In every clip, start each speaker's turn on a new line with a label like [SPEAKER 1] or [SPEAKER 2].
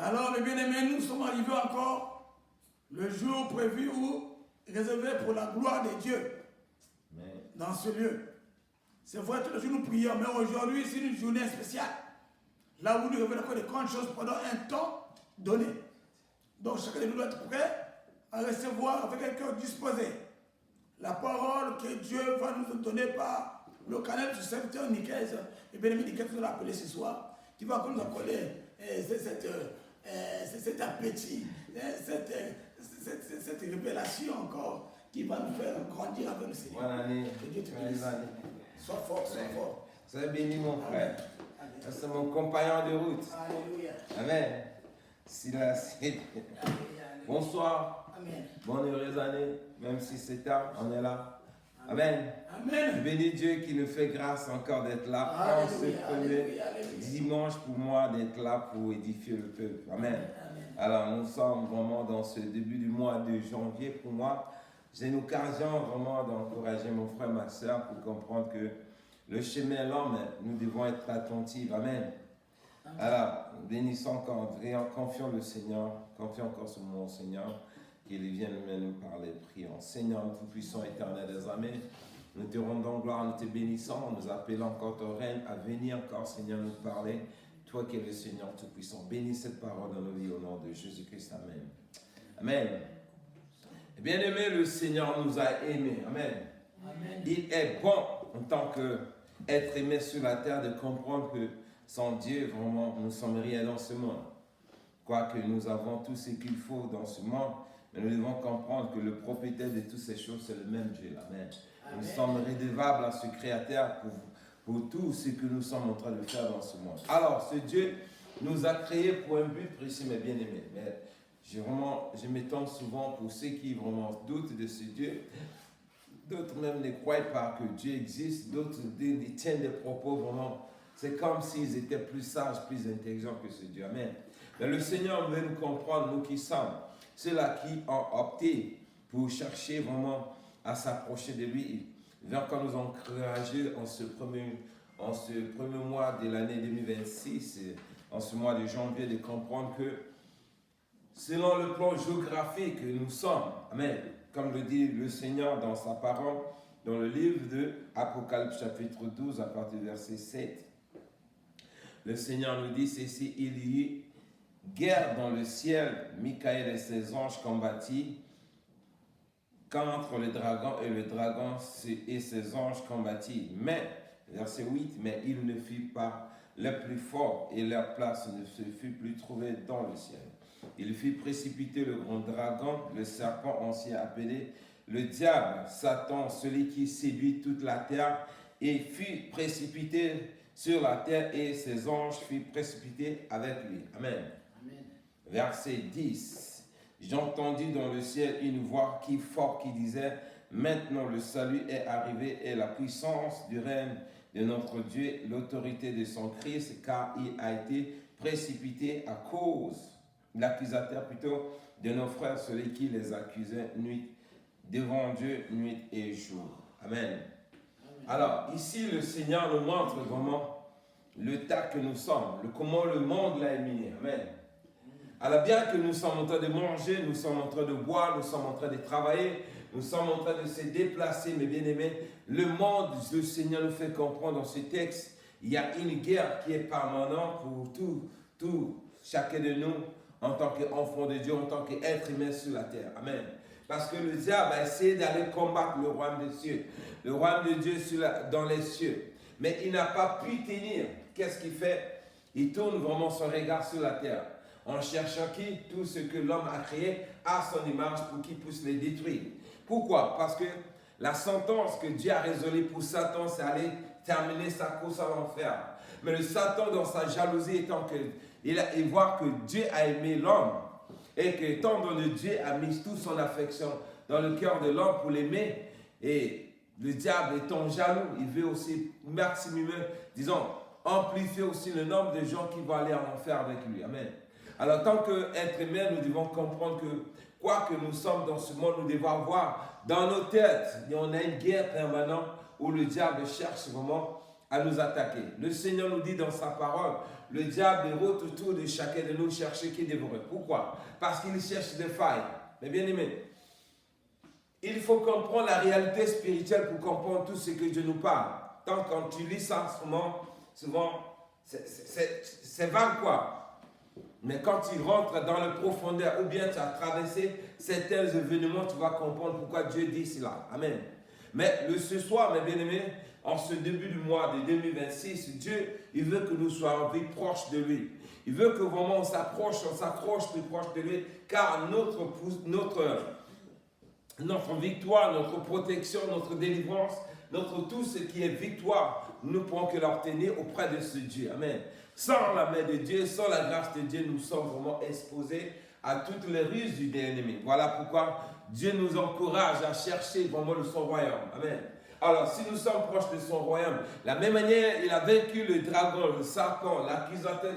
[SPEAKER 1] Alors, mes bien-aimés, nous sommes arrivés encore le jour prévu ou réservé pour la gloire de Dieu dans ce lieu. C'est vrai, tous les jours nous prions, mais aujourd'hui, c'est une journée spéciale. Là où nous révélons encore de grandes choses pendant un temps donné. Donc, chacun de nous doit être prêt à recevoir avec un cœur disposé la parole que Dieu va nous donner par le canal du serviteur Nicaise, et bien aimé Nicaise, nous l'a appelé ce soir, qui va nous accorder cet appétit, cette révélation encore, qui va nous faire grandir avec le Seigneur.
[SPEAKER 2] Bonne année.
[SPEAKER 1] Que Dieu te bénisse. Sois fort, sois fort.
[SPEAKER 2] Sois béni, mon frère. C'est mon compagnon de route.
[SPEAKER 1] Alléluia.
[SPEAKER 2] Amen. Silas. Bonsoir.
[SPEAKER 1] Amen.
[SPEAKER 2] Bonne heureuse année. Même si c'est tard, on est là. Amen.
[SPEAKER 1] Amen.
[SPEAKER 2] Je bénis Dieu qui nous fait grâce encore d'être là. En ce premier dimanche pour moi, d'être là pour édifier le peuple. Amen. Alors, nous sommes vraiment dans ce début du mois de janvier. Pour moi, j'ai une occasion vraiment d'encourager mon frère, ma soeur, pour comprendre que le chemin est long, mais nous devons être attentifs. Amen. Alors, bénissons encore, confions le Seigneur, confions encore sur mon Seigneur, qu'il vienne nous parler. Prions. Seigneur, nous tout-puissant, éternel des armées, nous te rendons gloire, nous te bénissons, nous appelons encore ton règne à venir encore, Seigneur, nous parler. Toi qui es le Seigneur tout-puissant, bénis cette parole dans nos vies au nom de Jésus-Christ. Amen. Amen. Bien-aimé, le Seigneur nous a aimés. Amen. Amen. Il est bon en tant qu'être aimé sur la terre de comprendre que sans Dieu, vraiment, nous ne sommes rien dans ce monde. Quoique nous avons tout ce qu'il faut dans ce monde, mais nous devons comprendre que le propriétaire de toutes ces choses, c'est le même Dieu. Amen. Amen. Nous sommes redevables à ce Créateur pour tout ce que nous sommes en train de faire dans ce monde. Alors, ce Dieu nous a créés pour un but précis, mes bien-aimés. Mais je m'étonne souvent pour ceux qui vraiment doutent de ce Dieu. D'autres même ne croient pas que Dieu existe. D'autres tiennent des propos vraiment. C'est comme s'ils étaient plus sages, plus intelligents que ce Dieu. Amen. Mais le Seigneur veut nous comprendre, nous qui sommes. Ceux-là qui ont opté pour chercher vraiment à s'approcher de lui. Il vient encore nous encourager en ce premier mois de l'année 2026, en ce mois de janvier, de comprendre que selon le plan géographique que nous sommes, amen, comme le dit le Seigneur dans sa parole, dans le livre de Apocalypse chapitre 12, à partir du verset 7, le Seigneur nous dit ceci: il y eut guerre dans le ciel, Michael et ses anges combattirent contre le dragon, et le dragon et ses anges combattirent. Mais, verset 8, mais ils ne furent pas les plus forts, et leur place ne se fut plus trouvée dans le ciel. Il fit précipiter le grand dragon, le serpent ancien appelé le diable, Satan, celui qui séduit toute la terre, et fut précipité sur la terre, et ses anges furent précipités avec lui. Amen. Amen. Verset 10. J'entendis dans le ciel une voix qui disait: maintenant le salut est arrivé, et la puissance du règne de notre Dieu, l'autorité de son Christ, car il a été précipité à cause, l'accusateur plutôt, de nos frères, celui qui les accusait nuit devant Dieu, nuit et jour. Amen. Amen. Alors, ici, le Seigneur nous montre vraiment le tas que nous sommes, comment le monde l'a éliminé. Amen. Alors, bien que nous sommes en train de manger, nous sommes en train de boire, nous sommes en train de travailler, nous sommes en train de se déplacer, mes bien-aimés, le monde, le Seigneur nous fait comprendre dans ce texte, il y a une guerre qui est permanente pour tout chacun de nous, en tant qu'enfant de Dieu, en tant qu'être humain sur la terre. Amen. Parce que le diable a essayé d'aller combattre le royaume des cieux, le royaume de Dieu dans les cieux. Mais il n'a pas pu tenir. Qu'est-ce qu'il fait? Il tourne vraiment son regard sur la terre, en cherchant tout ce que l'homme a créé à son image pour qu'il puisse les détruire. Pourquoi? Parce que la sentence que Dieu a résolue pour Satan, c'est aller terminer sa course à l'enfer. Mais le Satan, dans sa jalousie, étant que il voit que Dieu a aimé l'homme, et que étant donné Dieu a mis toute son affection dans le cœur de l'homme pour l'aimer, et le diable étant jaloux, il veut aussi maximiser, disons, amplifier aussi le nombre de gens qui vont aller en enfer avec lui. Amen. Alors, tant qu'être humain, nous devons comprendre que quoi que nous sommes dans ce monde, nous devons avoir dans nos têtes, on a une guerre permanente où le diable cherche vraiment à nous attaquer. Le Seigneur nous dit dans sa parole, le diable rôde autour de chacun de nous chercher qui dévorer. Pourquoi? Parce qu'il cherche des failles. Mais bien aimé, il faut comprendre la réalité spirituelle pour comprendre tout ce que Dieu nous parle. Tant quand tu lis ça, souvent c'est vague quoi. Mais quand tu rentres dans le profondeur ou bien tu as traversé certains événements, tu vas comprendre pourquoi Dieu dit cela. Amen. Mais ce soir, mes bien-aimés, en ce début du mois de 2026, Dieu, il veut que nous soyons proches de lui. Il veut que vraiment on s'accroche plus proche de lui, car notre victoire, notre protection, notre délivrance, notre tout ce qui est victoire, nous ne pouvons que l'obtenir auprès de ce Dieu. Amen. Sans la main de Dieu, sans la grâce de Dieu, nous sommes vraiment exposés à toutes les ruses du ennemi. Voilà pourquoi Dieu nous encourage à chercher vraiment son royaume. Amen. Alors, si nous sommes proches de son royaume, de la même manière, il a vaincu le dragon, le serpent, l'accusateur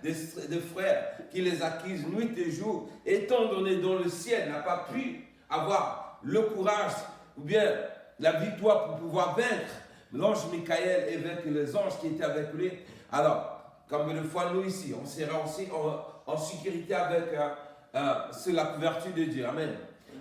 [SPEAKER 2] de frères, qui les accuse nuit et jour, étant donné dont le ciel n'a pas pu avoir le courage ou bien la victoire pour pouvoir vaincre l'ange Michael et vaincre les anges qui étaient avec lui. Alors, comme une fois nous ici, on sera aussi en sécurité avec sur la couverture de Dieu. Amen.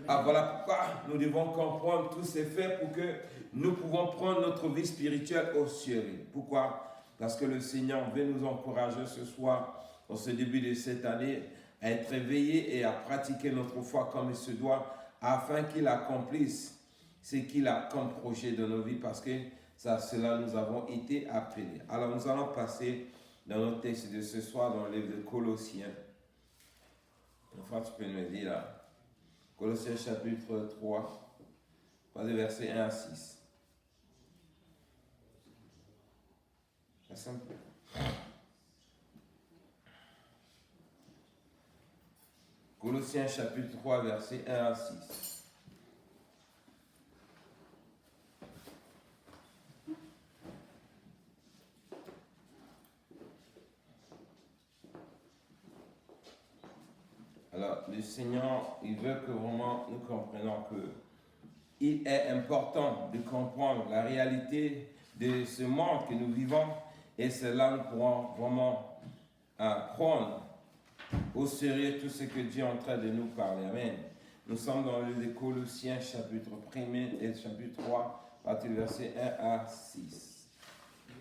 [SPEAKER 2] Ah, voilà pourquoi nous devons comprendre tous ces faits pour que nous pouvons prendre notre vie spirituelle au sérieux. Pourquoi? Parce que le Seigneur veut nous encourager ce soir, en ce début de cette année, à être éveillés et à pratiquer notre foi comme il se doit, afin qu'il accomplisse ce qu'il a comme projet de nos vies, parce que cela nous avons été appelés. Alors nous allons passer dans notre texte de ce soir, dans le livre de Colossiens. Enfin, tu peux me dire là. Colossiens chapitre 3, versets 1 à 6. C'est simple. Colossiens chapitre 3, versets 1 à 6. Alors, le Seigneur, il veut que vraiment nous comprenions que il est important de comprendre la réalité de ce monde que nous vivons, et cela nous pourrons vraiment prendre au sérieux tout ce que Dieu est en train de nous parler. Amen. Nous sommes dans le Colossiens chapitre 1 et chapitre 3, à partir du verset 1 à 6.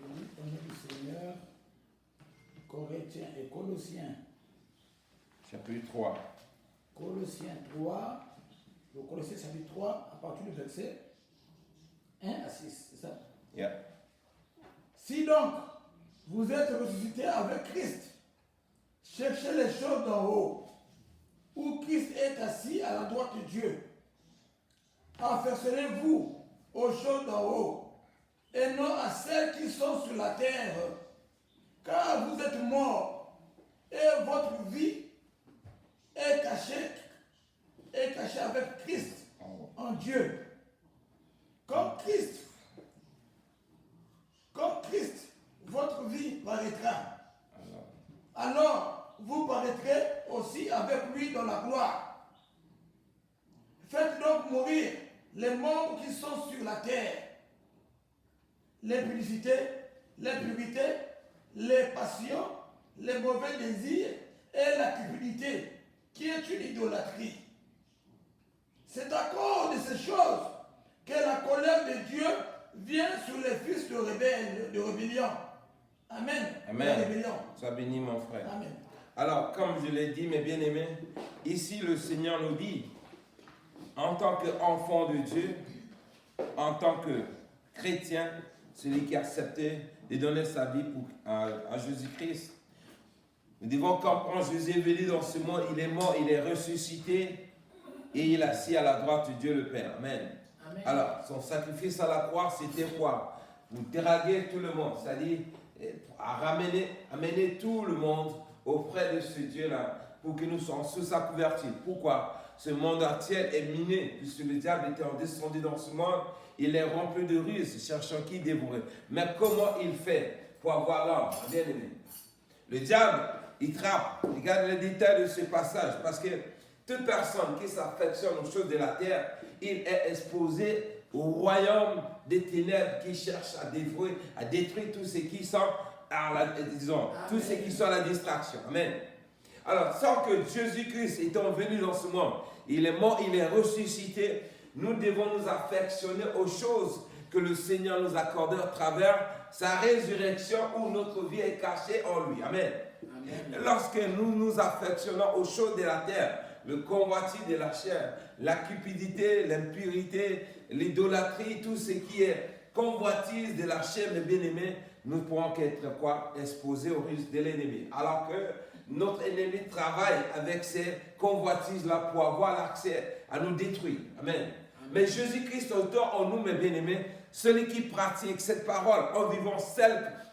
[SPEAKER 1] Au nom du Seigneur, Corinthiens et Colossiens.
[SPEAKER 2] Chapitre 3.
[SPEAKER 1] Colossiens 3, le Colossiens chapitre 3, à partir du verset 1 à 6, c'est ça?
[SPEAKER 2] Yeah.
[SPEAKER 1] Si donc vous êtes ressuscités avec Christ, cherchez les choses d'en haut, où Christ est assis à la droite de Dieu. Affermez-vous aux choses d'en haut, et non à celles qui sont sur la terre, car vous êtes morts, et votre vie est cachée avec Christ en Dieu. Comme Christ, votre vie paraîtra. Alors, vous paraîtrez aussi avec lui dans la gloire. Faites donc mourir les membres qui sont sur la terre, l'impudicité, l'impureté, les passions, les mauvais désirs et la cupidité, qui est une idolâtrie. C'est à cause de ces choses que la colère de Dieu vient sur les fils de rébellion. Amen.
[SPEAKER 2] Amen. Sois béni, mon frère.
[SPEAKER 1] Amen.
[SPEAKER 2] Alors, comme je l'ai dit, mes bien-aimés, ici le Seigneur nous dit, en tant qu'enfant de Dieu, en tant que chrétien, celui qui a accepté de donner sa vie à Jésus-Christ, nous devons comprendre, Jésus est venu dans ce monde, il est mort, il est ressuscité et il est assis à la droite de Dieu le Père. Amen. Amen. Alors, son sacrifice à la croix, c'était quoi? Pour draguer tout le monde, c'est-à-dire amener tout le monde auprès de ce Dieu-là, pour que nous soyons sous sa couverture. Pourquoi? Ce monde actuel est miné, puisque le diable était descendu dans ce monde, il est rempli de ruses, cherchant qui dévorer. Mais comment il fait pour avoir l'âme? Bien aimé. Le diable, il trappe. Regarde les détails de ce passage, parce que toute personne qui s'affectionne aux choses de la terre, il est exposé au royaume des ténèbres qui cherchent à détruire tous ceux qui sont tous ceux qui sont à la distraction. Amen. Alors, sans que Jésus-Christ étant venu dans ce monde, il est mort, il est ressuscité, nous devons nous affectionner aux choses que le Seigneur nous a accordées à travers sa résurrection où notre vie est cachée en lui. Amen. Amen. Lorsque nous nous affectionnons aux choses de la terre, le convoitise de la chair, la cupidité, l'impurité, l'idolâtrie, tout ce qui est convoitise de la chair, mes bien-aimés, nous ne pourrons qu'être quoi? Exposés aux ruses de l'ennemi. Alors que notre ennemi travaille avec ces convoitises-là pour avoir l'accès à nous détruire. Amen. Amen. Mais Jésus-Christ autant en nous, mes bien-aimés, celui qui pratique cette parole en vivant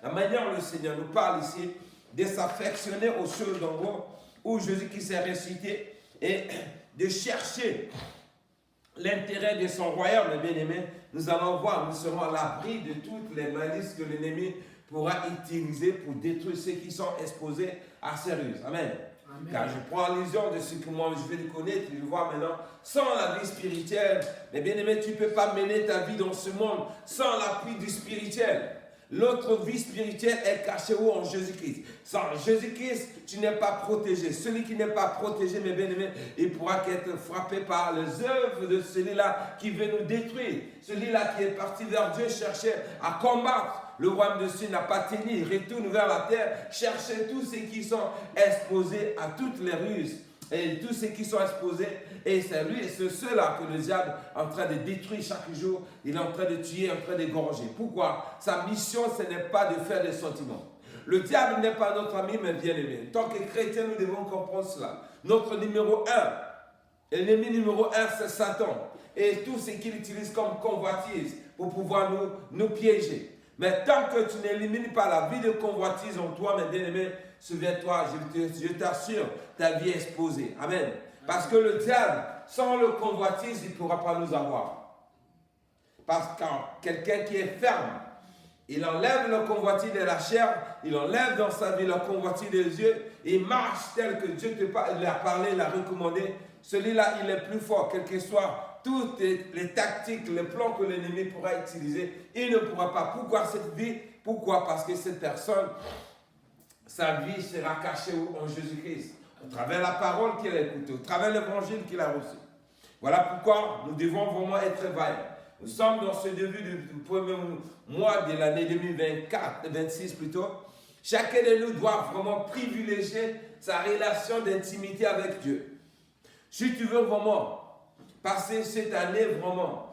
[SPEAKER 2] la manière dont le Seigneur nous parle ici, de s'affectionner aux choses d'en haut, où Jésus-Christ est ressuscité, et de chercher l'intérêt de son royaume, mes bien-aimés, nous allons voir, nous serons à l'abri de toutes les malices que l'ennemi pourra utiliser pour détruire ceux qui sont exposés à ces ruses. Amen. Amen. Car je prends allusion de ce que moi je vais le connaître, je vois maintenant, sans la vie spirituelle, mes bien-aimés, tu ne peux pas mener ta vie dans ce monde sans l'appui du spirituel. L'autre vie spirituelle est cachée où? En Jésus-Christ. Sans Jésus-Christ, tu n'es pas protégé. Celui qui n'est pas protégé, mes bien-aimés, il pourra qu'être frappé par les œuvres de celui-là qui veut nous détruire. Celui-là qui est parti vers Dieu chercher à combattre. Le royaume de Dieu n'a pas tenu. Il retourne vers la terre, chercher tous ceux qui sont exposés à toutes les ruses. Et tous ceux qui sont exposés, et c'est lui, c'est ceux-là que le diable est en train de détruire chaque jour. Il est en train de tuer, en train d'égorger. Pourquoi? Sa mission, ce n'est pas de faire des sentiments. Le diable n'est pas notre ami, mais bien-aimé. En tant que chrétiens, nous devons comprendre cela. Notre numéro 1, l'ennemi numéro 1, c'est Satan. Et tout ce qu'il utilise comme convoitise pour pouvoir nous piéger. Mais tant que tu n'élimines pas la vie de convoitise en toi, mes bien-aimés, souviens-toi, je t'assure, ta vie est exposée. Amen. Parce que le diable, sans le convoitise, il ne pourra pas nous avoir. Parce que quelqu'un qui est ferme, il enlève le convoitise de la chair, il enlève dans sa vie le convoitise des yeux, il marche tel que Dieu il a parlé, il a recommandé. Celui-là, il est plus fort, quel que soit toutes les tactiques, les plans que l'ennemi pourra utiliser, il ne pourra pas. Pourquoi cette vie? Pourquoi? Parce que cette personne, sa vie sera cachée en Jésus-Christ, au travers la parole qu'il a écoutée, au travers l'évangile qu'il a reçu. Voilà pourquoi nous devons vraiment être vaillants. Nous sommes dans ce début du premier mois de l'année 2026 plutôt. Chacun de nous doit vraiment privilégier sa relation d'intimité avec Dieu. Si tu veux vraiment passer cette année vraiment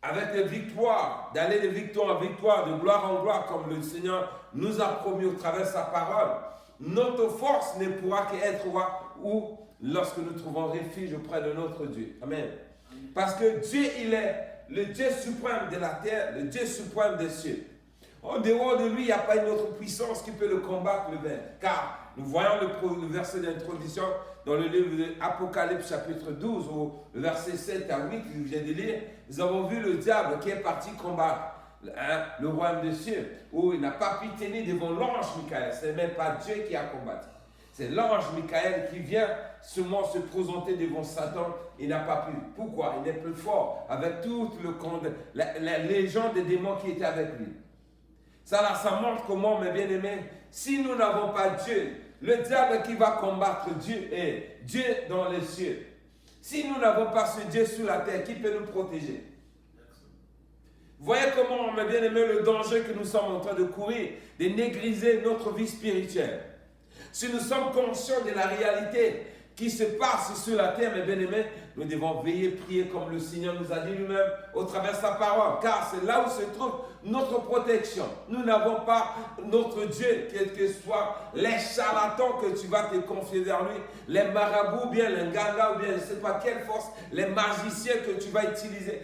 [SPEAKER 2] avec des victoires, d'aller de victoire en victoire, de gloire en gloire, comme le Seigneur nous a promis au travers de sa parole, notre force ne pourra qu'être où lorsque nous trouvons refuge auprès de notre Dieu. Amen. Parce que Dieu, il est le Dieu suprême de la terre, le Dieu suprême des cieux. En dehors de lui, il n'y a pas une autre puissance qui peut le combattre, le vaincre. Car nous voyons le verset d'introduction dans le livre de Apocalypse chapitre 12, au verset 7 à 8, que je viens de lire. Nous avons vu le diable qui est parti combattre le royaume des cieux, où il n'a pas pu tenir devant l'ange Michael. Ce n'est même pas Dieu qui a combattu. C'est l'ange Michael qui vient seulement se présenter devant Satan. Il n'a pas pu. Pourquoi? Il est plus fort avec toute la légion des démons qui étaient avec lui. Ça montre comment, mes bien-aimés, si nous n'avons pas Dieu, le diable qui va combattre Dieu est Dieu dans les cieux. Si nous n'avons pas ce Dieu sur la terre, qui peut nous protéger? Voyez comment, mes bien-aimés, le danger que nous sommes en train de courir, de négliger notre vie spirituelle. Si nous sommes conscients de la réalité qui se passe sur la terre, mes bien-aimés, nous devons veiller, prier comme le Seigneur nous a dit lui-même au travers de sa parole. Car c'est là où se trouve notre protection. Nous n'avons pas notre Dieu, quel que soit les charlatans que tu vas te confier vers lui, les marabouts, ou bien les nganga, ou bien je ne sais pas quelle force, les magiciens que tu vas utiliser,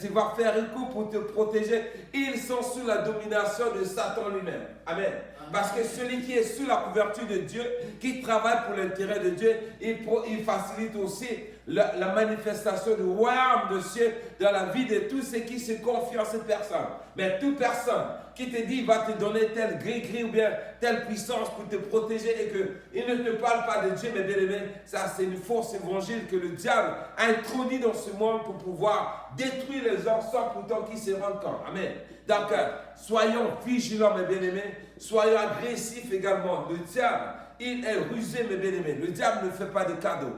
[SPEAKER 2] tu vas faire un coup pour te protéger. Ils sont sous la domination de Satan lui-même. Amen. Parce que celui qui est sous la couverture de Dieu, qui travaille pour l'intérêt de Dieu, il facilite aussi la manifestation du royaume de cieux dans la vie de tous ceux qui se confient en cette personne. Mais toute personne qui te dit va te donner tel gris ou bien telle puissance pour te protéger et qu'il ne te parle pas de Dieu, mes bien-aimés, ça c'est une fausse évangile que le diable a introduit dans ce monde pour pouvoir détruire les hommes sans pourtant qu'ils se rendent compte. Amen. Donc, soyons vigilants, mes bien-aimés, soyons agressifs également. Le diable, il est rusé, mes bien-aimés. Le diable ne fait pas de cadeaux.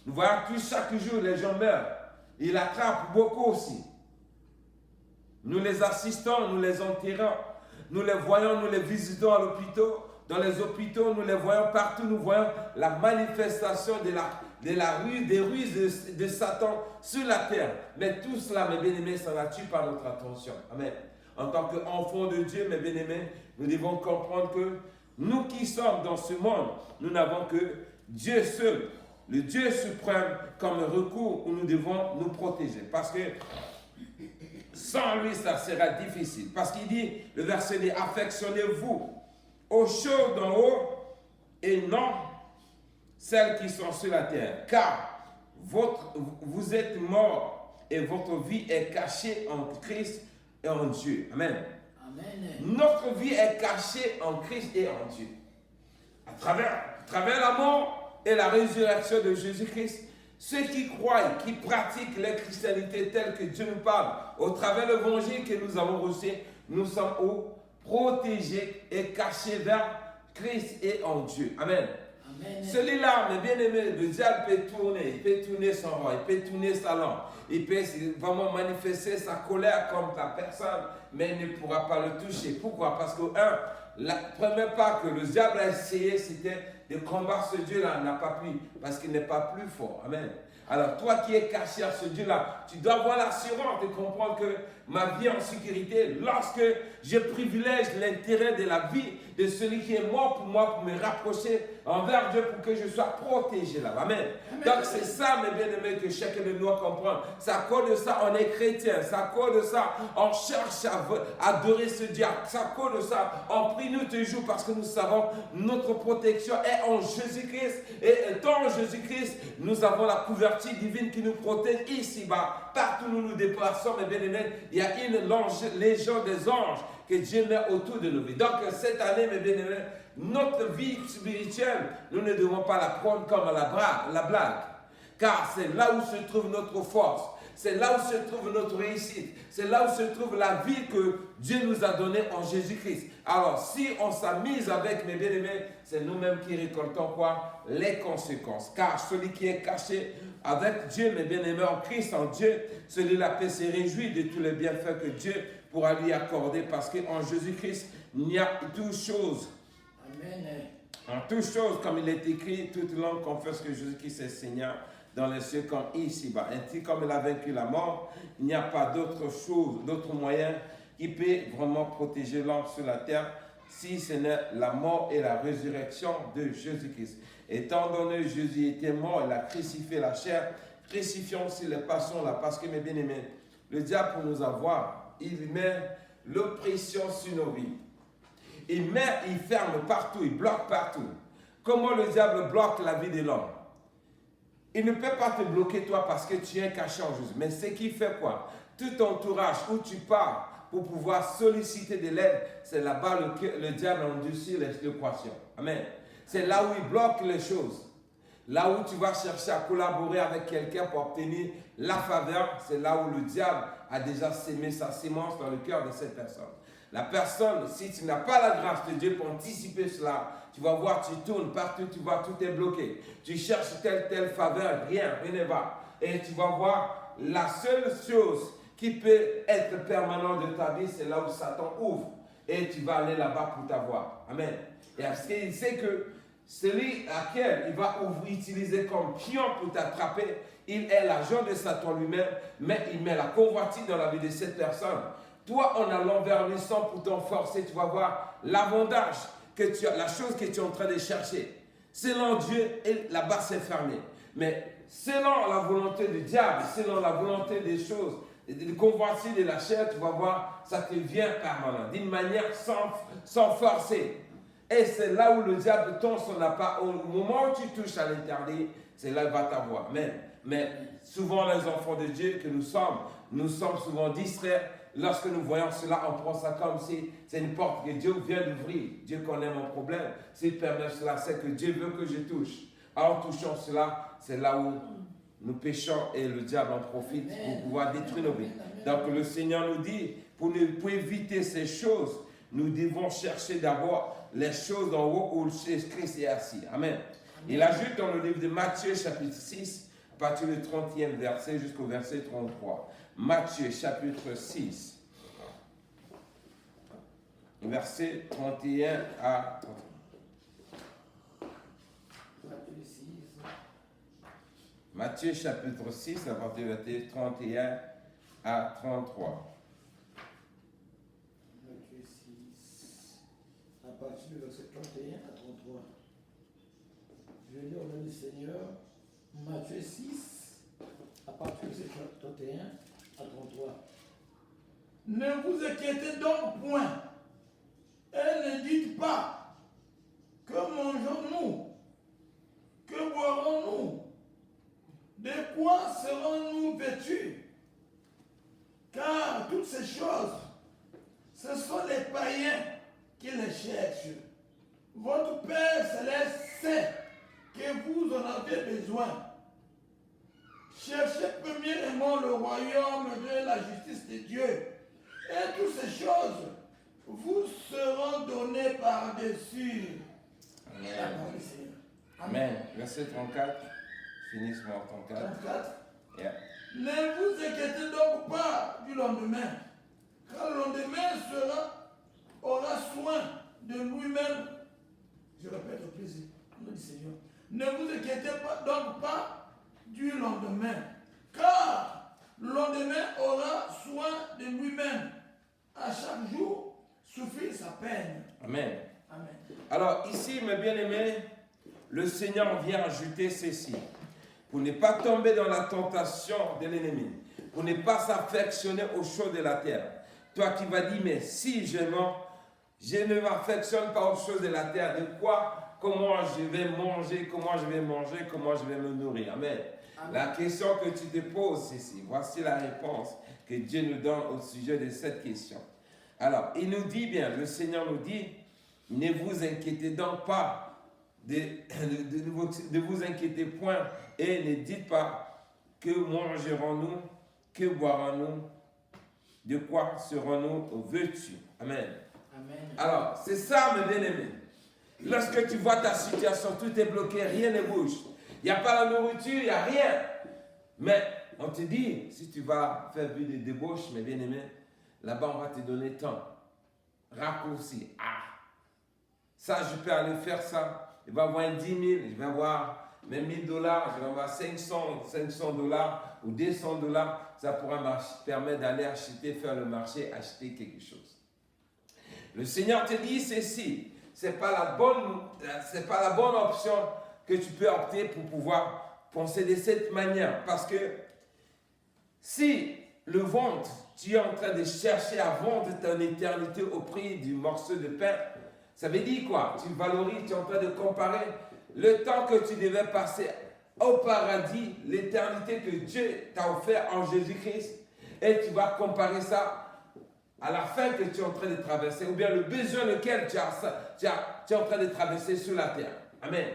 [SPEAKER 2] Nous voyons que chaque jour, les gens meurent. Il attrape beaucoup aussi. Nous les assistons, nous les enterrons. Nous les voyons, nous les visitons à l'hôpital. Dans les hôpitaux, nous les voyons partout. Nous voyons la manifestation des ruses de Satan sur la terre. Mais tout cela, mes bien-aimés, ça n'attire pas notre attention. Amen. En tant qu'enfants de Dieu, mes bien-aimés, nous devons comprendre que nous qui sommes dans ce monde, nous n'avons que Dieu seul, le Dieu suprême, comme recours où nous devons nous protéger. Parce que sans lui, ça sera difficile. Parce qu'il dit, le verset dit, affectionnez-vous aux choses d'en haut et non celles qui sont sur la terre. Car vous êtes morts et votre vie est cachée en Christ et en Dieu. Amen. Amen. Notre vie est cachée en Christ et en Dieu. À travers la mort et la résurrection de Jésus-Christ, ceux qui croient, qui pratiquent la christianité telle que Dieu nous parle, au travers de l'évangile que nous avons reçu, nous sommes protégés et cachés vers Christ et en Dieu. Amen. Amen. Celui-là, mes bien-aimés, le diable il peut tourner son roi, il peut tourner sa langue, il peut vraiment manifester sa colère contre la personne, mais il ne pourra pas le toucher. Pourquoi? Parce que, la première part que le diable a essayé, c'était de combattre ce Dieu-là, n'a pas pu, parce qu'il n'est pas plus fort. Amen. Alors, toi qui es caché à ce Dieu-là, tu dois avoir l'assurance de comprendre que ma vie est en sécurité lorsque je privilège l'intérêt de la vie de celui qui est mort pour moi, pour me rapprocher envers Dieu, pour que je sois protégé là. Amen. Donc, c'est ça, mes bien-aimés, que chacun de nous doit comprendre. C'est à cause de ça, on est chrétien. C'est à cause de ça, on cherche à adorer ce Dieu. C'est à cause de ça, on prie nous toujours parce que nous savons notre protection est en Jésus-Christ. Et dans Jésus-Christ, nous avons la couverture divine qui nous protège ici-bas. Partout où nous nous déplaçons, mes bien-aimés, il y a une légion des anges que Dieu met autour de nos vies. Donc, cette année, mes bien-aimés, notre vie spirituelle, nous ne devons pas la prendre comme la blague. Car c'est là où se trouve notre force. C'est là où se trouve notre réussite. C'est là où se trouve la vie que Dieu nous a donnée en Jésus-Christ. Alors, si on s'amuse avec, mes bien-aimés, c'est nous-mêmes qui récoltons quoi? Les conséquences. Car celui qui est caché avec Dieu, mes bien-aimés, en Christ, en Dieu, celui-là peut se réjouir de tous les bienfaits que Dieu pourra lui accorder. Parce qu'en Jésus-Christ, il y a toutes choses. Amen. En toutes choses, comme il est écrit, toute langue confesse que Jésus-Christ est Seigneur dans les cieux comme ici-bas. Ainsi comme il a vaincu la mort, il n'y a pas d'autre chose, d'autre moyen qui peut vraiment protéger l'homme sur la terre si ce n'est la mort et la résurrection de Jésus-Christ. Étant donné que Jésus était mort, il a crucifié la chair, crucifions aussi les passions là, parce que mes bien-aimés, le diable pour nous avoir, il met l'oppression sur nos vies. Il ferme partout, il bloque partout. Comment le diable bloque la vie de l'homme? Il ne peut pas te bloquer toi parce que tu es caché en Jésus. Mais ce qui fait quoi? Tout ton entourage où tu pars pour pouvoir solliciter de l'aide, c'est là-bas le diable endurcit l'équation. Amen. C'est là où il bloque les choses. Là où tu vas chercher à collaborer avec quelqu'un pour obtenir la faveur, c'est là où le diable a déjà sémé sa sémence dans le cœur de cette personne. La personne, si tu n'as pas la grâce de Dieu pour anticiper cela, tu vas voir, tu tournes partout, tu vois, tout est bloqué. Tu cherches telle faveur, rien ne va. Et tu vas voir, la seule chose qui peut être permanente de ta vie, c'est là où Satan ouvre. Et tu vas aller là-bas pour t'avoir. Amen. Et parce qu'il sait que celui à qui il va utiliser comme pion pour t'attraper, il est l'agent de Satan lui-même, mais il met la convoitise dans la vie de cette personne. Toi, en allant vers lui sans pourtant forcer, tu vas voir l'avantage, la chose que tu es en train de chercher. Selon Dieu, là-bas c'est fermé. Mais selon la volonté du diable, selon la volonté des choses, des convoitises de la chair, tu vas voir, ça te vient permanent, d'une manière sans forcer. Et c'est là où le diable tombe son appât. Au moment où tu touches à l'interdit, c'est là qu'il va t'avoir. Mais Mais souvent, les enfants de Dieu que nous sommes souvent distraits. Lorsque nous voyons cela, on prend ça comme si c'est une porte que Dieu vient d'ouvrir. Dieu connaît mon problème. S'il permet cela, c'est que Dieu veut que je touche. En touchant cela, c'est là où nous péchons et le diable en profite pour pouvoir détruire nos vies. Donc le Seigneur nous dit, pour éviter ces choses, nous devons chercher d'abord les choses en haut où Christ est assis. Amen. Il ajoute dans le livre de Matthieu chapitre 6, à partir du 30e verset jusqu'au verset 33. Matthieu chapitre 6, verset 31 à 33. Matthieu chapitre 6, à partir du verset 31 à 33.
[SPEAKER 1] Matthieu 6, à partir du verset 31 à 33. Je vais lire au nom du Seigneur. Matthieu 6, à partir du verset 31 à 33. Ne vous inquiétez donc point, et ne dites pas, que mangeons-nous, que boirons-nous, de quoi serons-nous vêtus? Car toutes ces choses, ce sont les païens qui les cherchent. Votre Père Céleste sait que vous en avez besoin. Cherchez premièrement le royaume de la justice de Dieu, et toutes ces choses vous seront données par-dessus.
[SPEAKER 2] Amen. Amen. Verset 34. Finissons en 34. Yeah.
[SPEAKER 1] Ne vous inquiétez donc pas du lendemain, car le lendemain aura soin de lui-même. Je répète au plaisir, nom du Seigneur. Ne vous inquiétez donc pas du lendemain, car le lendemain aura soin de lui-même. À chaque jour suffit sa peine.
[SPEAKER 2] Amen.
[SPEAKER 1] Amen.
[SPEAKER 2] Alors ici, mes bien-aimés, le Seigneur vient ajouter ceci. Pour ne pas tomber dans la tentation de l'ennemi, pour ne pas s'affectionner aux choses de la terre. Toi qui vas dire, mais si je ne m'affectionne pas aux choses de la terre, de quoi, comment je vais manger, comment je vais me nourrir. Amen. Amen. La question que tu te poses, c'est ici. Voici la réponse que Dieu nous donne au sujet de cette question. Alors, il nous dit bien, le Seigneur nous dit, ne vous inquiétez donc pas, de vous inquiéter point, et ne dites pas que mangerons-nous, que boirons-nous, de quoi serons-nous vêtus. Amen. Amen. Alors, c'est ça, mes bien-aimés. Lorsque tu vois ta situation, tout est bloqué, rien ne bouge. Il n'y a pas la nourriture, il n'y a rien. Mais on te dit, si tu vas faire vie de débauche, mes bien-aimés, là-bas on va te donner temps. Raccourci. Ça, je peux aller faire ça. Je vais avoir 10 000, je vais avoir même $1 000, je vais avoir $500 ou $200. Ça pourra me permettre d'aller acheter, faire le marché, acheter quelque chose. Le Seigneur te dit ceci, ce n'est pas la bonne option que tu peux opter pour pouvoir penser de cette manière. Parce que si le ventre, tu es en train de chercher à vendre ton éternité au prix du morceau de pain, ça veut dire quoi? Tu valorises, tu es en train de comparer le temps que tu devais passer au paradis, l'éternité que Dieu t'a offert en Jésus-Christ, et tu vas comparer ça à la fin que tu es en train de traverser, ou bien le besoin lequel tu es en train de traverser sur la terre. Amen.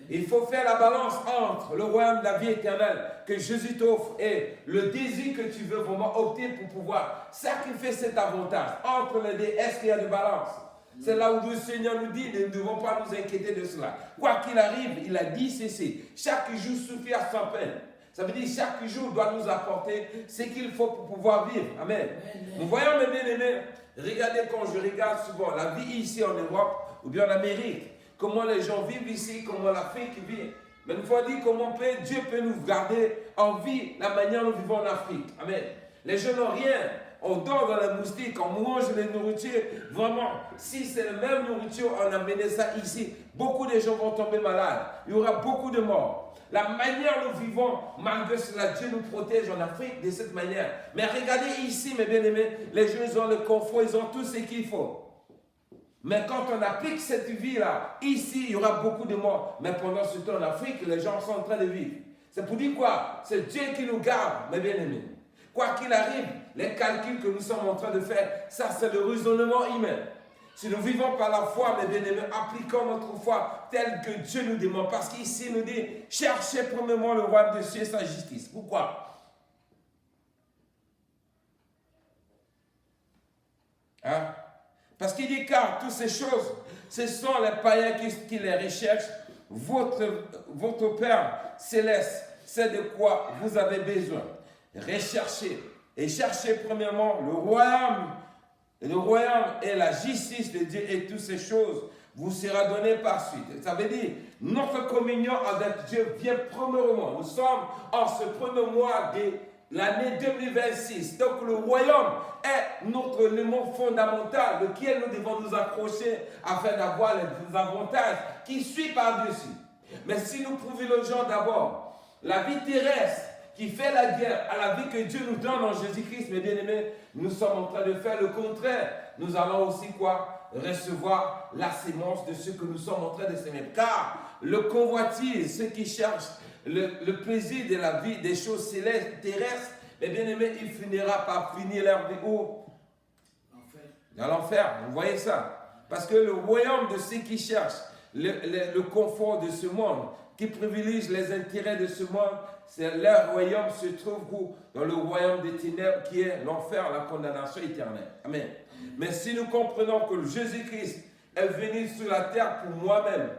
[SPEAKER 2] Il faut faire la balance entre le royaume de la vie éternelle que Jésus t'offre et le désir que tu veux vraiment opter pour pouvoir sacrifier cet avantage. Entre les deux, est-ce qu'il y a de balance? C'est là où le Seigneur nous dit, nous ne devons pas nous inquiéter de cela. Quoi qu'il arrive, il a dit ceci. Chaque jour suffit à sa peine. Ça veut dire chaque jour doit nous apporter ce qu'il faut pour pouvoir vivre. Amen. Nous voyons, mes bien-aimés, regardez quand je regarde souvent la vie ici en Europe ou bien en Amérique, comment les gens vivent ici, comment l'Afrique vit. Mais il faut dire comment Dieu peut nous garder en vie la manière dont nous vivons en Afrique. Amen. Les gens n'ont rien. On dort dans la moustique, on mange les nourritures. Vraiment, si c'est la même nourriture, on a amené ça ici, beaucoup de gens vont tomber malades. Il y aura beaucoup de morts. La manière dont nous vivons, malgré cela, Dieu nous protège en Afrique de cette manière. Mais regardez ici, mes bien-aimés, les gens ils ont le confort, ils ont tout ce qu'il faut. Mais quand on applique cette vie-là, ici, il y aura beaucoup de morts. Mais pendant ce temps, en Afrique, les gens sont en train de vivre. C'est pour dire quoi? C'est Dieu qui nous garde, mes bien-aimés. Quoi qu'il arrive, les calculs que nous sommes en train de faire, ça c'est le raisonnement humain. Si nous vivons par la foi, mes bien-aimés, appliquons notre foi telle que Dieu nous demande. Parce qu'ici, il nous dit, cherchez premièrement le royaume de Dieu et sa justice. Pourquoi? Hein? Parce qu'il dit, car toutes ces choses, ce sont les païens qui les recherchent. Votre Père céleste sait de quoi vous avez besoin. Recherchez et cherchez premièrement le royaume et la justice de Dieu et toutes ces choses vous sera donné par suite. Ça veut dire, notre communion avec Dieu vient premièrement. Nous sommes en ce premier mois de l'année 2026. Donc le royaume est notre élément fondamental lequel nous devons nous accrocher afin d'avoir les avantages qui suivent par-dessus. Mais si nous privilégions d'abord la vie terrestre qui fait la guerre à la vie que Dieu nous donne en Jésus-Christ, mes bien-aimés, nous sommes en train de faire le contraire. Nous allons aussi quoi? Recevoir la sémence de ce que nous sommes en train de s'aimer. Car le convoitise, ceux qui cherchent le plaisir de la vie, des choses célestes, terrestres, mes bien-aimés, il finira par finir leur vie où? Dans l'enfer. Vous voyez ça? Parce que le royaume de ceux qui cherchent le confort de ce monde, qui privilégient les intérêts de ce monde, leur royaume se trouve dans le royaume des ténèbres qui est l'enfer, la condamnation éternelle. Amen. Mais si nous comprenons que Jésus-Christ est venu sur la terre pour moi-même,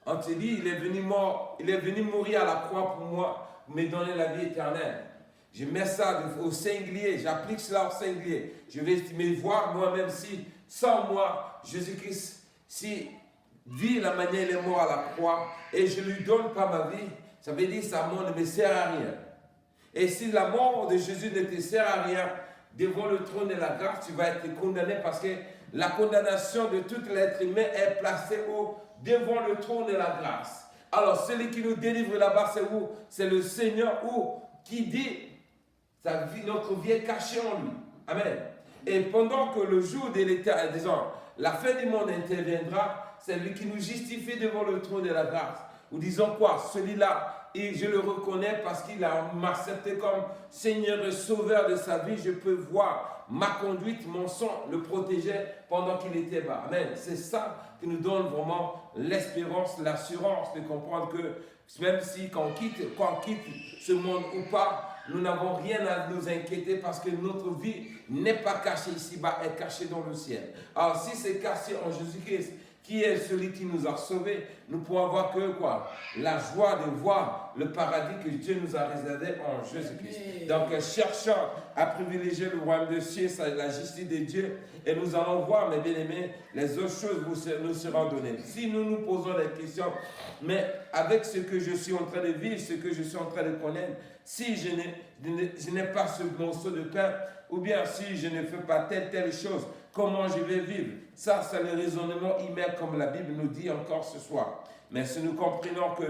[SPEAKER 2] on te dit, il est venu mourir à la croix pour moi, pour me donner la vie éternelle. Je mets ça au singulier, j'applique cela au singulier. Je vais me voir moi-même si, sans moi, Jésus-Christ, si vit la manière il est mort à la croix et je ne lui donne pas ma vie, ça veut dire que sa mort ne me sert à rien. Et si la mort de Jésus ne te sert à rien, devant le trône de la grâce, tu vas être condamné parce que la condamnation de tout l'être humain est placée devant le trône de la grâce. Alors celui qui nous délivre là-bas, c'est où? C'est le Seigneur qui dit notre vie est cachée en lui. Amen. Et pendant que le jour de l'éternité, disons, la fin du monde interviendra, c'est lui qui nous justifie devant le trône de la grâce. Nous disons quoi? Celui-là, et je le reconnais parce qu'il m'a accepté comme Seigneur et Sauveur de sa vie. Je peux voir ma conduite, mon sang, le protéger pendant qu'il était bas. Amen. C'est ça qui nous donne vraiment l'espérance, l'assurance de comprendre que même si quand on quitte ce monde ou pas, nous n'avons rien à nous inquiéter parce que notre vie n'est pas cachée ici-bas, elle est cachée dans le ciel. Alors si c'est caché en Jésus-Christ, qui est celui qui nous a sauvés, nous pourrons avoir que quoi? La joie de voir le paradis que Dieu nous a réservé en Jésus-Christ. Donc cherchons à privilégier le royaume de Dieu, la justice de Dieu, et nous allons voir, mes bien-aimés, les autres choses nous seront données. Si nous nous posons des questions, mais avec ce que je suis en train de vivre, ce que je suis en train de connaître, si je n'ai pas ce morceau de pain, ou bien si je ne fais pas telle chose, comment je vais vivre? Ça, c'est le raisonnement humain comme la Bible nous dit encore ce soir. Mais si nous comprenons que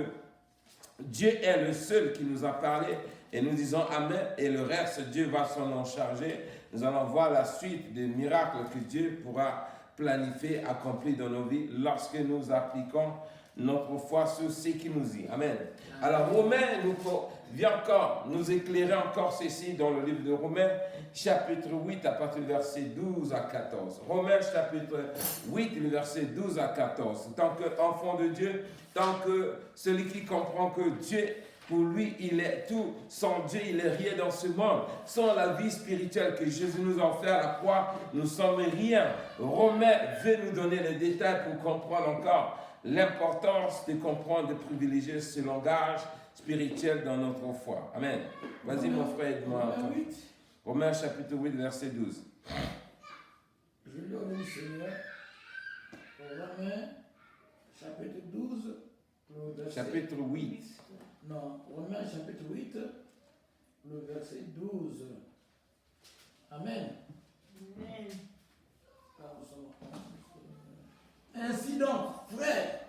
[SPEAKER 2] Dieu est le seul qui nous a parlé et nous disons Amen et le reste, Dieu va s'en en charger, nous allons voir la suite des miracles que Dieu pourra planifier, accomplir dans nos vies lorsque nous appliquons notre foi sur ce qu'il nous dit. Amen. Alors, Romains vient encore nous éclairer encore ceci dans le livre de Romains, chapitre 8, à partir du verset 12 à 14. Romains, chapitre 8, le verset 12 à 14. Tant qu'enfant de Dieu, tant que celui qui comprend que Dieu, pour lui, il est tout. Sans Dieu, il n'est rien dans ce monde. Sans la vie spirituelle que Jésus nous a offert à la croix, nous ne sommes rien. Romains veut nous donner les détails pour comprendre encore l'importance de comprendre, de privilégier ce langage spirituel dans notre foi. Amen. Vas-y mon frère, aide-moi. Romains chapitre 8, verset 12.
[SPEAKER 1] Je lui remercie Seigneur. Romains chapitre 12.
[SPEAKER 2] Chapitre 8.
[SPEAKER 1] Non, Romains chapitre 8, le verset 12. Amen. Amen. Ainsi donc, frères,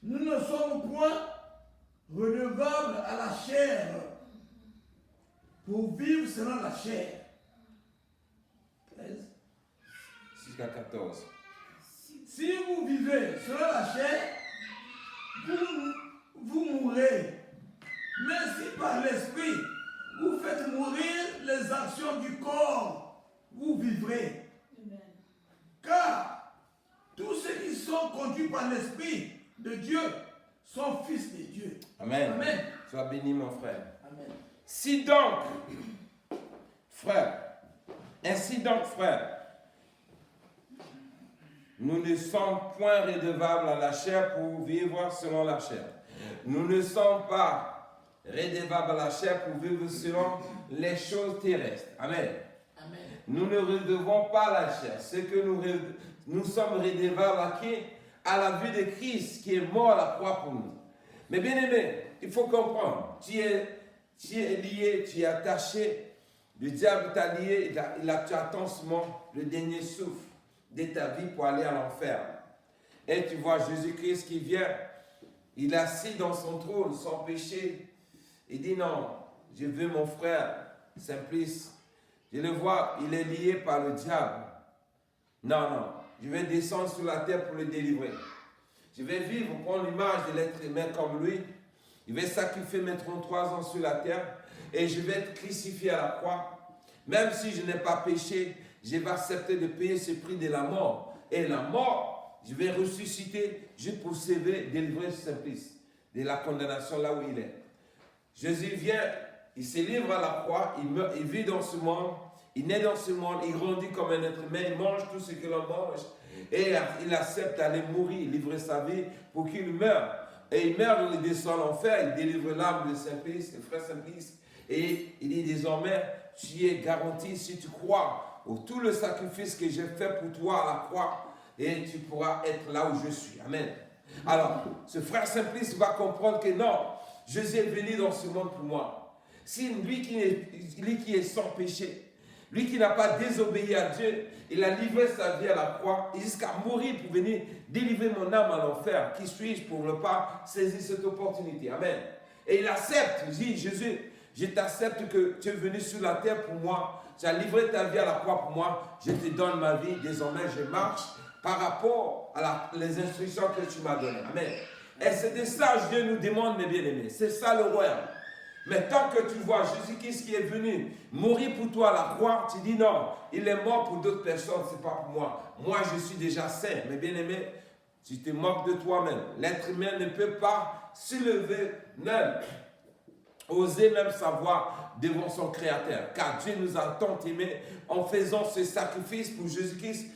[SPEAKER 1] nous ne sommes point redevables à la chair pour vivre selon la chair. 13.
[SPEAKER 2] Jusqu'à 14.
[SPEAKER 1] Si vous vivez selon la chair, vous mourrez. sont conduits par l'Esprit de Dieu sont fils de Dieu.
[SPEAKER 2] Amen.
[SPEAKER 1] Amen.
[SPEAKER 2] Sois béni, mon frère.
[SPEAKER 1] Amen.
[SPEAKER 2] Si donc, frère, ainsi donc, frère, nous ne sommes point redevables à la chair pour vivre selon la chair. Nous ne sommes pas redevables à la chair pour vivre selon les choses terrestres. Amen. Amen. Nous ne redevons pas la chair. Ce que nous sommes redevables à qui? À la vue de Christ qui est mort à la croix pour nous. Mais bien aimé, il faut comprendre, tu es lié, tu es attaché, le diable t'a lié, tu attends seulement le dernier souffle de ta vie pour aller à l'enfer. Et tu vois Jésus-Christ qui vient, il est assis dans son trône sans péché. Il dit non, je veux mon frère Simplice. Je le vois, il est lié par le diable. Non, non, je vais descendre sur la terre pour le délivrer. Je vais vivre, prendre l'image de l'être humain comme lui. Je vais sacrifier mes 33 ans sur la terre et je vais être crucifié à la croix. Même si je n'ai pas péché, je vais accepter de payer ce prix de la mort. Et la mort, je vais ressusciter juste pour sauver, délivrer Simplice de la condamnation là où il est. Jésus vient, il se livre à la croix, il meurt, il vit dans ce monde, il naît dans ce monde, il grandit comme un être humain, il mange tout ce que l'on mange. Et il accepte d'aller mourir, livrer sa vie pour qu'il meure. Et il meurt, il descend en enfer, il délivre l'âme de Simplice, le frère Simplice. Et il dit désormais, tu es garanti si tu crois au tout le sacrifice que j'ai fait pour toi à la croix. Et tu pourras être là où je suis. Amen. Alors, ce frère Simplice va comprendre que non, Jésus est venu dans ce monde pour moi. Si lui qui est sans péché, lui qui n'a pas désobéi à Dieu, il a livré sa vie à la croix jusqu'à mourir pour venir délivrer mon âme à l'enfer. Qui suis-je pour ne pas saisir cette opportunité? Amen. Et il accepte. Il dit, Jésus, je t'accepte que tu es venu sur la terre pour moi. Tu as livré ta vie à la croix pour moi. Je te donne ma vie. Désormais, je marche par rapport à les instructions que tu m'as données. Amen. Et c'est de ça que Dieu nous demande, mes bien-aimés. C'est ça le royaume. Mais tant que tu vois Jésus-Christ qui est venu mourir pour toi à la croix, tu dis non, il est mort pour d'autres personnes, ce n'est pas pour moi. Moi, je suis déjà saint. Mais bien aimé, tu te moques de toi-même. L'être humain ne peut pas s'élever même, oser même savoir devant son Créateur. Car Dieu nous a tant aimés en faisant ce sacrifice pour Jésus-Christ,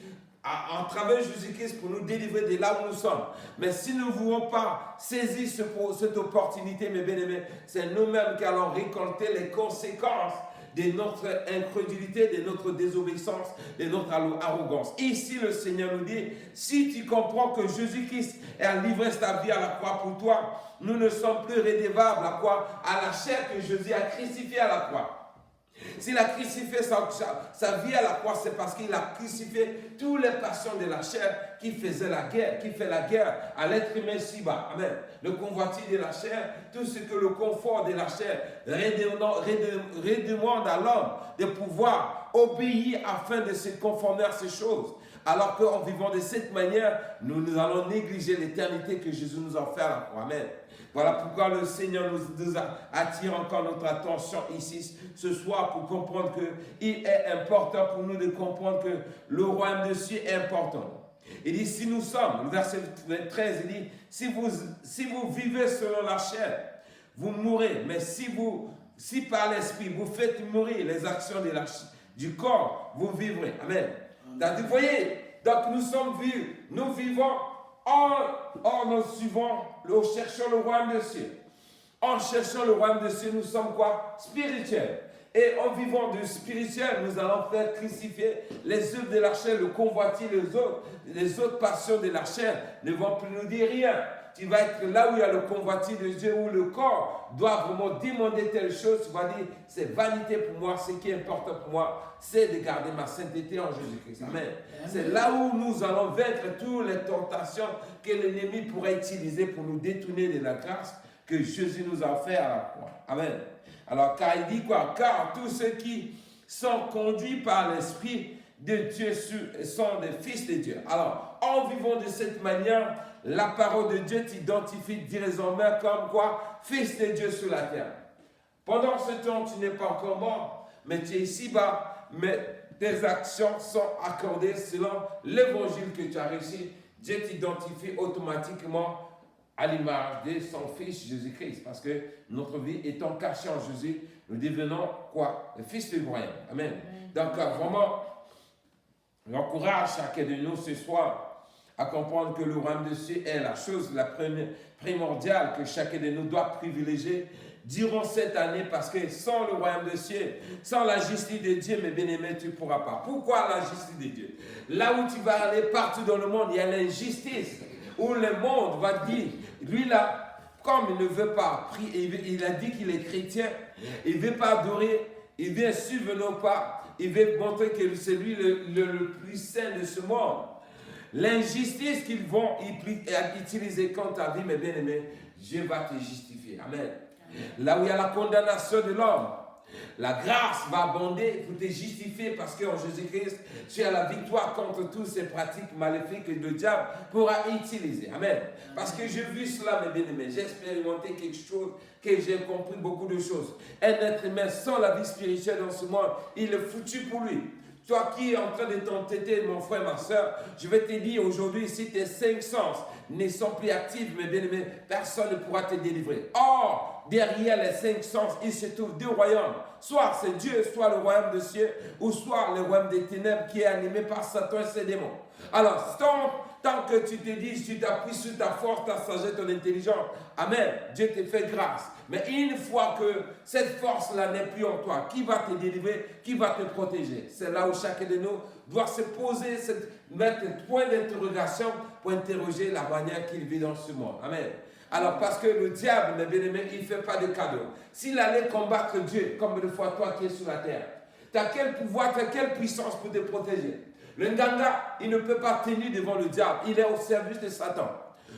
[SPEAKER 2] en travers Jésus-Christ pour nous délivrer de là où nous sommes. Mais si nous ne voulons pas saisir cette opportunité, mes bien-aimés, c'est nous-mêmes qui allons récolter les conséquences de notre incrédulité, de notre désobéissance, de notre arrogance. Ici, le Seigneur nous dit, si tu comprends que Jésus-Christ a livré sa vie à la croix pour toi, nous ne sommes plus redevables à quoi? À la chair que Jésus a crucifiée à la croix. S'il a crucifié sa vie à la croix, c'est parce qu'il a crucifié toutes les passions de la chair qui faisaient la guerre, qui fait la guerre à l'être humain si-bas. Amen. Le convoitise de la chair, tout ce que le confort de la chair redemande à l'homme de pouvoir obéir afin de se conformer à ces choses. Alors qu'en vivant de cette manière, nous allons négliger l'éternité que Jésus nous a fait à la croix. Amen. Voilà pourquoi le Seigneur nous attire encore notre attention ici ce soir pour comprendre qu'il est important pour nous de comprendre que le royaume de Dieu est important. Il dit, si nous sommes, le verset 13, il dit, si vous vivez selon la chair, vous mourrez. Mais si par l'esprit vous faites mourir les actions du corps, vous vivrez. Amen. Donc, vous voyez, donc nous vivons nous cherchons le royaume de Dieu. En cherchant le royaume de Dieu, nous sommes quoi? Spirituels. Et en vivant du spirituel, nous allons faire crucifier les œuvres de la chair, le convoiter les autres passions de la chair ne vont plus nous dire rien. Tu vas être là où il y a le convoitis de Dieu, où le corps doit vraiment demander telle chose. Tu vas dire, c'est vanité pour moi, ce qui est important pour moi, c'est de garder ma sainteté en Jésus-Christ. Amen. C'est là où nous allons vaincre toutes les tentations que l'ennemi pourrait utiliser pour nous détourner de la grâce que Jésus nous a offert à la croix. Amen. Alors, car il dit quoi? Car tous ceux qui sont conduits par l'Esprit de Dieu sont des fils de Dieu. Alors, en vivant de cette manière, la parole de Dieu t'identifie désormais comme quoi? Fils de Dieu sur la terre. Pendant ce temps, tu n'es pas encore mort, mais tu es ici-bas, mais tes actions sont accordées selon l'évangile que tu as reçu Dieu t'identifie automatiquement à l'image de son Fils Jésus-Christ. Parce que notre vie étant cachée en Jésus, nous devenons quoi? Le Fils du royaume. Amen. Donc vraiment, j'encourage chacun de nous ce soir à comprendre que le royaume de Dieu est la chose la primordiale que chacun de nous doit privilégier durant cette année, parce que sans le royaume de Dieu, sans la justice de Dieu, mes bien-aimés, tu ne pourras pas. Pourquoi la justice de Dieu? Là où tu vas aller partout dans le monde, il y a l'injustice, où le monde va dire, lui là, comme il ne veut pas prier, il a dit qu'il est chrétien, il ne veut pas adorer, il vient suivre nos pas, il veut montrer que c'est lui le plus saint de ce monde. L'injustice qu'ils vont utiliser contre ta vie, mes bien-aimés, Dieu va te justifier. Amen. Là où il y a la condamnation de l'homme, la grâce va abonder pour te justifier, parce qu'en Jésus-Christ, tu as la victoire contre toutes ces pratiques maléfiques que le diable pourra utiliser. Amen. Parce que j'ai vu cela, mes bien-aimés. J'ai expérimenté quelque chose, que j'ai compris beaucoup de choses. Un être humain sans la vie spirituelle dans ce monde, il est foutu pour lui. Toi qui es en train de t'entêter, mon frère, ma soeur, je vais te dire aujourd'hui, si tes 5 sens ne sont plus actifs, mes bien-aimés, personne ne pourra te délivrer. Or, derrière les 5 sens, il se trouve 2 royaumes. Soit c'est Dieu, soit le royaume des cieux, ou soit le royaume des ténèbres qui est animé par Satan et ses démons. Alors, tant que tu te dis, tu t'appuies sur ta force, ta sagesse, ton intelligence, amen, Dieu te fait grâce. Mais une fois que cette force-là n'est plus en toi, qui va te délivrer, qui va te protéger? C'est là où chacun de nous doit se poser, mettre un point d'interrogation pour interroger la manière qu'il vit dans ce monde. Amen. Alors, parce que le diable, mes bien-aimés, il ne fait pas de cadeaux. S'il allait combattre Dieu, comme une fois toi qui es sur la terre, tu as quel pouvoir, tu as quelle puissance pour te protéger? Le Nganga, il ne peut pas tenir devant le diable. Il est au service de Satan.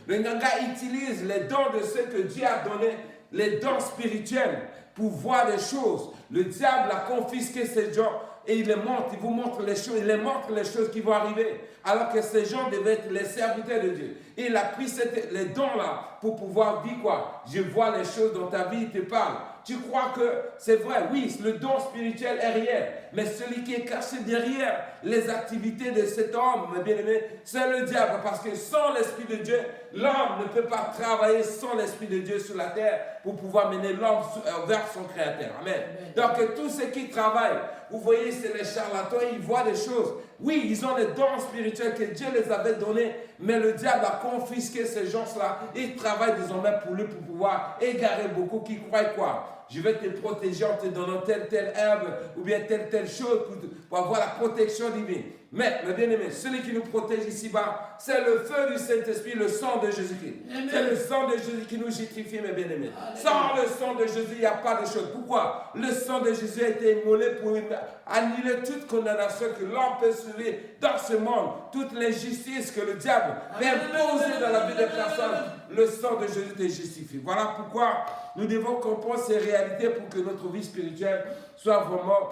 [SPEAKER 2] Le Nganga utilise les dons de ceux que Dieu a donnés, les dons spirituels, pour voir des choses. Le diable a confisqué ces gens et il les montre, il vous montre les choses, il les montre les choses qui vont arriver. Alors que ces gens devaient être les serviteurs de Dieu. Et il a pris les dons-là pour pouvoir dire quoi? Je vois les choses dans ta vie, il te parle. Tu crois que c'est vrai, oui, le don spirituel est réel, mais celui qui est caché derrière les activités de cet homme, mes bien-aimés, c'est le diable. Parce que sans l'Esprit de Dieu, l'homme ne peut pas travailler sans l'Esprit de Dieu sur la terre pour pouvoir mener l'homme vers son Créateur. Amen. Donc tous ceux qui travaillent, vous voyez, c'est les charlatans, ils voient des choses. Oui, ils ont des dons spirituels que Dieu les avait donnés, mais le diable a confisqué ces gens-là. Ils travaillent désormais pour lui, pour pouvoir égarer beaucoup qui croient quoi? Je vais te protéger en te donnant telle herbe ou bien telle chose pour avoir la protection divine. Mais, mes bien-aimés, celui qui nous protège ici-bas, c'est le feu du Saint-Esprit, le sang de Jésus-Christ. C'est le sang de Jésus qui nous justifie, mes bien-aimés. Sans le sang de Jésus, il n'y a pas de chose. Pourquoi? Le sang de Jésus a été immolé pour annuler toute condamnation que l'homme peut subir dans ce monde, toute l'injustice que le diable peut imposer dans la vie des personnes. Le sang de Jésus te justifie. Voilà pourquoi nous devons comprendre ces réalités pour que notre vie spirituelle soit vraiment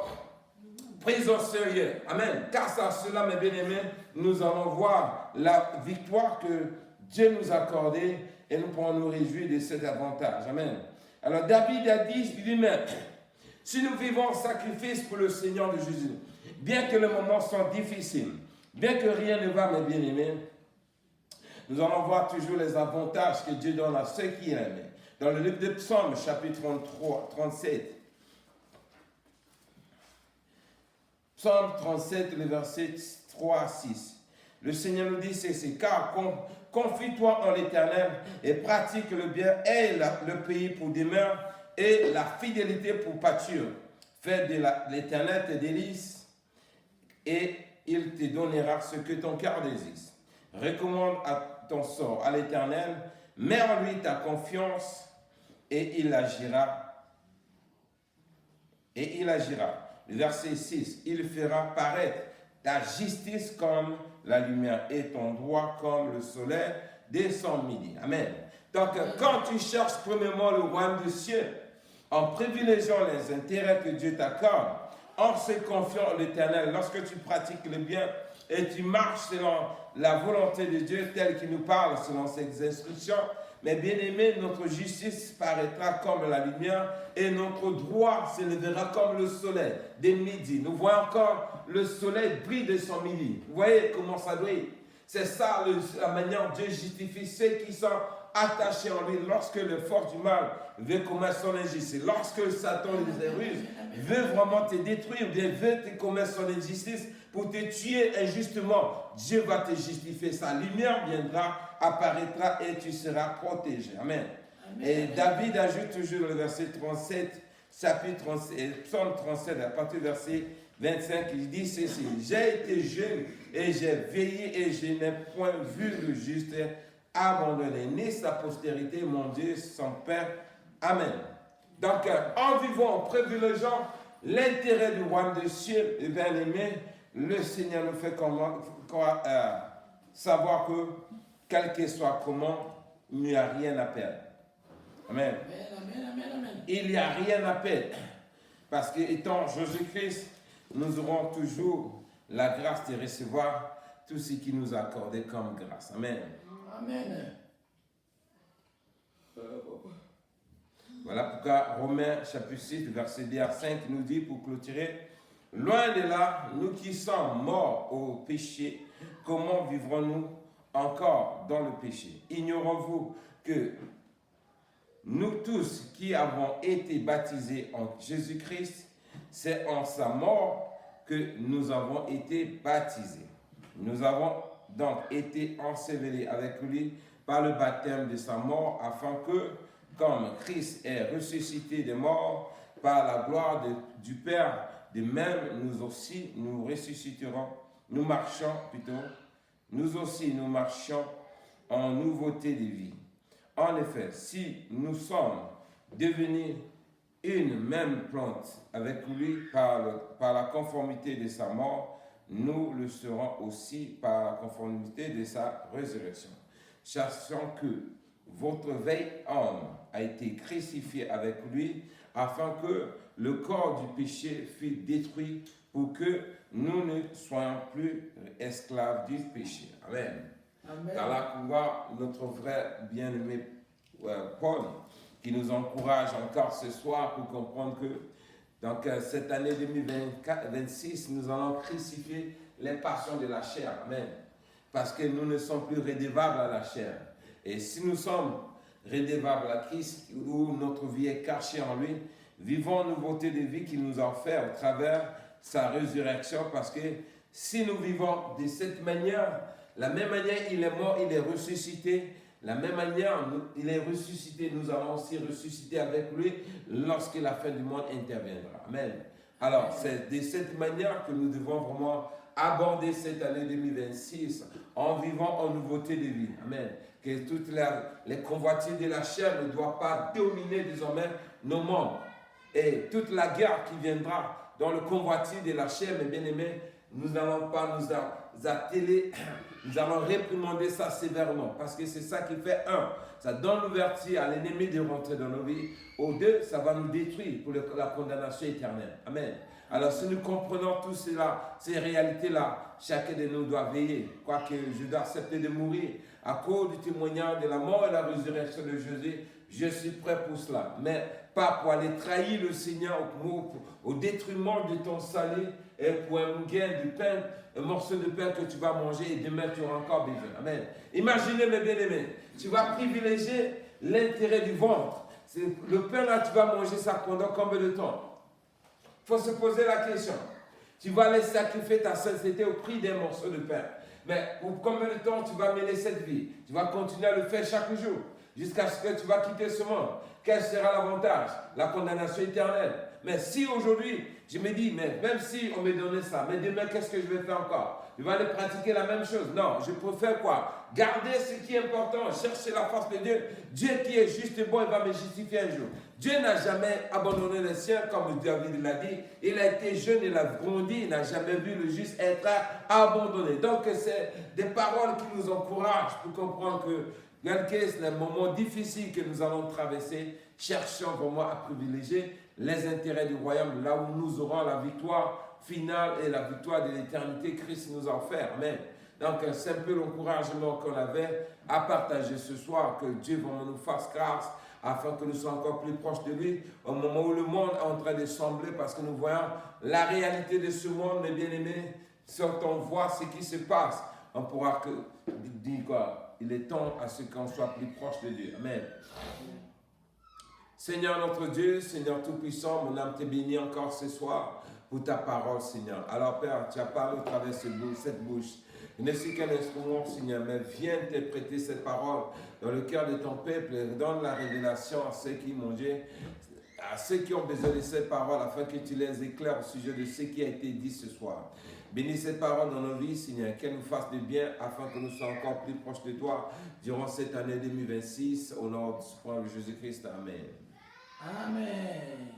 [SPEAKER 2] prise au sérieux. Amen. Car à cela, mes bien-aimés, nous allons voir la victoire que Dieu nous a accordée et nous pourrons nous réjouir de cet avantage. Amen. Alors David a dit lui-même, si nous vivons en sacrifice pour le Seigneur de Jésus, bien que les moments soient difficiles, bien que rien ne va, mes bien-aimés, nous allons voir toujours les avantages que Dieu donne à ceux qui aiment. Dans le livre de Psaume, chapitre 37, Psaume 37, le verset 3 à 6. Le Seigneur nous dit ceci, car confie-toi en l'Éternel et pratique le bien, aie le pays pour demeure et la fidélité pour pâture. Fais de l'Éternel tes délices et il te donnera ce que ton cœur désire. Recommande à ton sort à l'Éternel, mets en lui ta confiance et il agira. Et il agira. Le verset 6, il fera paraître ta justice comme la lumière et ton droit comme le soleil dès son midi. Amen. Donc, quand tu cherches premièrement le royaume des cieux, en privilégiant les intérêts que Dieu t'accorde, en se confiant en l'Éternel, lorsque tu pratiques le bien et tu marches selon la volonté de Dieu telle qu'il nous parle, selon ses instructions, mais bien aimé, notre justice paraîtra comme la lumière et notre droit s'élèvera comme le soleil dès midi. Nous voyons encore le soleil brille de son midi. Vous voyez comment ça brille? C'est ça la manière de justifier ceux qui sont attachés en lui. Lorsque le fort du mal veut commettre son injustice, lorsque Satan les ruse, veut vraiment te détruire, ou bien veut te commettre son injustice pour te tuer injustement, Dieu va te justifier. Sa lumière viendra, apparaîtra et tu seras protégé. Amen. Et David ajoute toujours le verset 37, chapitre 37, psaume 37, à partir du verset 25, il dit ceci: j'ai été jeune et j'ai veillé et je n'ai point vu le juste abandonné, ni sa postérité, mon Dieu, son Père. Amen. Donc, en vivant, en privilégiant l'intérêt du royaume des cieux, et bien aimé, le Seigneur nous fait savoir que, quel que soit comment, il n'y a rien à perdre. Amen. Il n'y a rien à perdre. Parce que, étant Jésus-Christ, nous aurons toujours la grâce de recevoir tout ce qui nous a accordé comme grâce. Amen.
[SPEAKER 1] Amen.
[SPEAKER 2] Voilà pourquoi Romains chapitre 6, verset 2 à 5 nous dit, pour clôturer: loin de là, nous qui sommes morts au péché, comment vivrons-nous encore dans le péché? Ignorez-vous que nous tous qui avons été baptisés en Jésus-Christ, c'est en sa mort que nous avons été baptisés. Nous avons donc été ensevelis avec lui par le baptême de sa mort, afin que, comme Christ est ressuscité des morts par la gloire du Père, de même nous aussi nous ressusciterons, nous aussi nous marchons en nouveauté de vie. En effet, si nous sommes devenus une même plante avec lui par la conformité de sa mort, nous le serons aussi par la conformité de sa résurrection. Sachant que votre vieil homme a été crucifié avec lui, afin que le corps du péché fût détruit, pour que nous ne soyons plus esclaves du péché. Amen.
[SPEAKER 1] Amen.
[SPEAKER 2] Dans la voit notre frère bien-aimé Paul, qui nous encourage encore ce soir pour comprendre que donc, cette année 2026, nous allons crucifier les passions de la chair. Amen. Parce que nous ne sommes plus redevables à la chair. Et si nous sommes redevables à Christ, où notre vie est cachée en lui, vivons une nouveauté de vie qu'il nous a offert au travers sa résurrection. Parce que si nous vivons de cette manière, la même manière il est mort, il est ressuscité, la même manière il est ressuscité, nous allons aussi ressusciter avec lui lorsque la fin du monde interviendra. Amen. Alors, c'est de cette manière que nous devons vraiment aborder cette année 2026 en vivant en nouveauté de vie. Amen. Que toutes les convoitises de la chair ne doivent pas dominer désormais nos membres. Et toute la guerre qui viendra dans le convoitise de la chair, mes bien-aimés, nous n'allons pas nous atteler, nous allons réprimander ça sévèrement. Parce que c'est ça qui fait ça donne l'ouverture à l'ennemi de rentrer dans nos vies. Au deux, ça va nous détruire pour la condamnation éternelle. Amen. Alors si nous comprenons tout cela, ces réalités-là, chacun de nous doit veiller. Quoique je dois accepter de mourir à cause du témoignage de la mort et la résurrection de Jésus, je suis prêt pour cela. Mais pas pour aller trahir le Seigneur au détriment de ton salut et pour un gain de pain, un morceau de pain que tu vas manger et demain tu auras encore besoin. Amen. Imaginez mes bien-aimés, tu vas privilégier l'intérêt du ventre. Le pain là, tu vas manger ça pendant combien de temps? Il faut se poser la question. Tu vas aller sacrifier ta sainteté au prix d'un morceau de pain. Mais pour combien de temps tu vas mener cette vie? Tu vas continuer à le faire chaque jour jusqu'à ce que tu vas quitter ce monde. Quel sera l'avantage? La condamnation éternelle. Mais si aujourd'hui, je me dis, mais même si on me donnait ça, mais demain, qu'est-ce que je vais faire encore? Je vais aller pratiquer la même chose. Non, je préfère quoi? Garder ce qui est important, chercher la force de Dieu. Dieu qui est juste et bon, il va me justifier un jour. Dieu n'a jamais abandonné les siens, comme David l'a dit. Il a été jeune, il a grandi, il n'a jamais vu le juste être abandonné. Donc, c'est des paroles qui nous encouragent pour comprendre que, malgré les moments difficiles que nous allons traverser, cherchons vraiment à privilégier les intérêts du royaume, là où nous aurons la victoire finale et la victoire de l'éternité Christ nous a offert. Amen. Donc, c'est un peu l'encouragement qu'on avait à partager ce soir, que Dieu vraiment nous fasse grâce, afin que nous soyons encore plus proches de lui, au moment où le monde est en train de sembler, parce que nous voyons la réalité de ce monde, mes bien-aimés, quand on voit ce qui se passe, on pourra dire quoi? Il est temps à ce qu'on soit plus proche de Dieu. Amen. Seigneur notre Dieu, Seigneur Tout-Puissant, mon âme te bénit encore ce soir pour ta parole, Seigneur. Alors Père, tu as parlé au travers de cette bouche. Je ne suis qu'un instrument, Seigneur, mais viens interpréter cette parole dans le cœur de ton peuple et donne la révélation à ceux qui m'ont dit, à ceux qui ont besoin de cette parole, afin que tu les éclaires au sujet de ce qui a été dit ce soir. Bénis cette parole dans nos vies, Seigneur, qu'elle nous fasse de bien, afin que nous soyons encore plus proches de toi durant cette année 2026, au nom du suprême Jésus-Christ. Amen.
[SPEAKER 1] Amen.